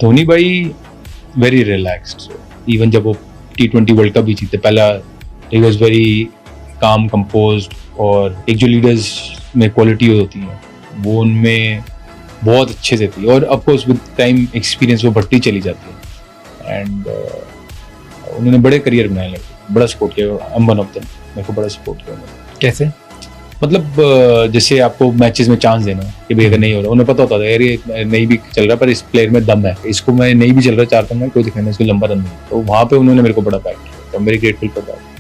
धोनी भाई very relaxed, even जब वो T20 वर्ल्ड कप भी जीते पहला, he was very calm composed, और एक जो लीडर्स में क्वालिटी होती है वो उनमें बहुत अच्छे से थी, और ऑफकोर्स विद टाइम एक्सपीरियंस वो बढ़ती चली जाती है। एंड उन्होंने बड़े करियर बनाए, लगे बड़ा सपोर्ट किया, I am one of them, मेरे को बड़ा सपोर्ट किया उन्होंने। कैसे? मतलब जैसे आपको मैचेस में चांस देना कि भाई अगर नहीं हो रहा, उन्हें पता होता था यार ये नहीं भी चल रहा पर इस प्लेयर में दम है, इसको मैं नहीं भी चल रहा 4 में कोई दिखाना, इसको लंबा रन नहीं, तो वहाँ पे उन्होंने मेरे को बड़ा बैक किया, तो वेरी ग्रेटफुल फॉर दैट।